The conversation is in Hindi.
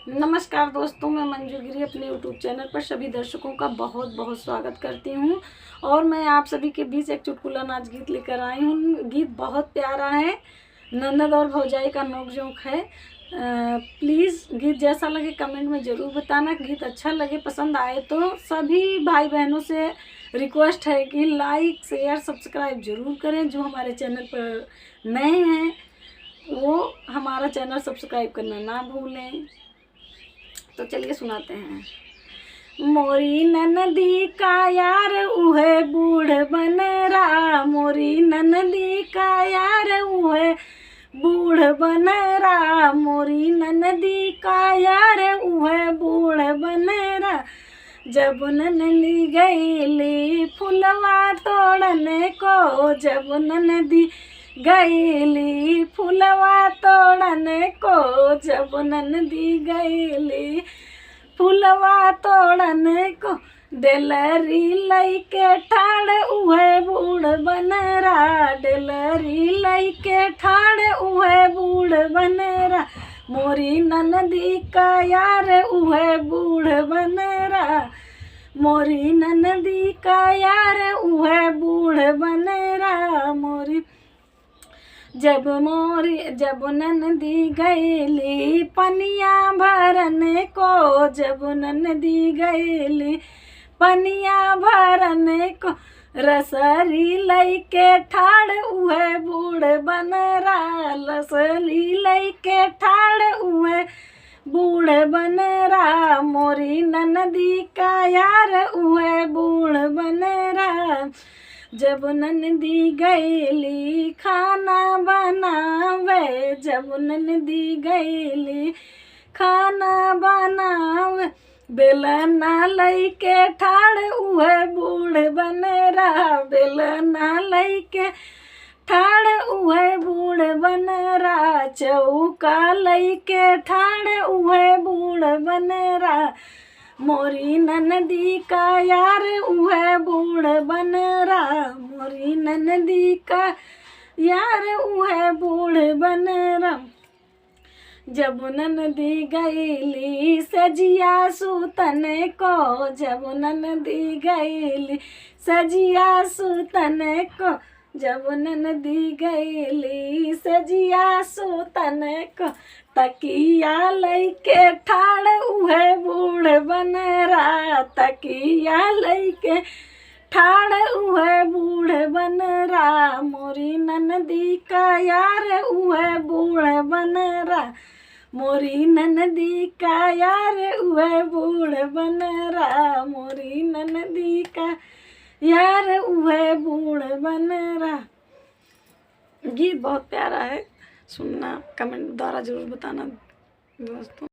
नमस्कार दोस्तों, मैं मंजू गिरी अपने यूट्यूब चैनल पर सभी दर्शकों का बहुत बहुत स्वागत करती हूँ। और मैं आप सभी के बीच एक चुटकुला नाच गीत लेकर आई हूँ। गीत बहुत प्यारा है, ननद और भौजाई का नोक-झोंक है। प्लीज़ गीत जैसा लगे कमेंट में ज़रूर बताना। गीत अच्छा लगे, पसंद आए तो सभी भाई बहनों से रिक्वेस्ट है कि लाइक शेयर सब्सक्राइब ज़रूर करें। जो हमारे चैनल पर नए हैं वो हमारा चैनल सब्सक्राइब करना ना भूलें। तो चलिए सुनाते हैं। मोरी ननदी का यार उहे बूढ़ बन रहा, मोरी ननदी का यार उहे बूढ़ बन रहा, मोरी ननदी का यार उहे बूढ़ बन रहा। जब ननदी गईली फुलवा तोड़ने को, जब ननदी गईली फुलवा तोड़ने को, जब ननदी गईली फुलवा तोड़ने को, डेलरी लइके ठाड़ उहे बूढ़ बन रहा, डेलरी लइके ठाड़ उहे बूढ़ बन रहा। मोरी ननदी का यार उहे बूढ़ बन रहा, मोरी ननदी का यार उहे बूढ़ बन रहा। मोरी जब ननदी गईली पनिया भरने को, जब ननदी गईली पनिया भरने को, रसरी लइके ठाड़ उहे बूढ़ बन रहा, रसरी लइके ठाड़ उहे बूढ़ बन रहा। मोरी ननदी का यार उहे बूढ़ बन रहा। जब ननदी गईली खाना बनावे, जब ननदी गईली खाना बनावे, बेलना लइके ठाड़ उहे बूढ़ बन रहा, बेलना लइके ठाड़ उहे बूढ़ बन रहा। चौका लइके ठाड़ उहे बूढ़ बन रहा। मोरी ननदी का यार उहे बूढ़ बन रहा, मोरी ननदी का यार उहे बूढ़ बन रहा। जब ननदी गईली सजिया सूतने को, जब ननदी गईली सजिया सूतने को, जब ननदी गईली सजिया सूतने को, तकिया लइके ठाड़ उहे बूढ़ बन रहा, तकिया लइके ठाड़ उहे बूढ़ बन रहा। मोरी ननदी का यार उहे बूढ़ बन रहा, मोरी ननदी का यार उहे बूढ़ बन रहा, मोरी ननदी का यार उहे बूढ़ बन रहा। गीत बहुत प्यारा है, सुनना, कमेंट द्वारा जरूर बताना दोस्तों।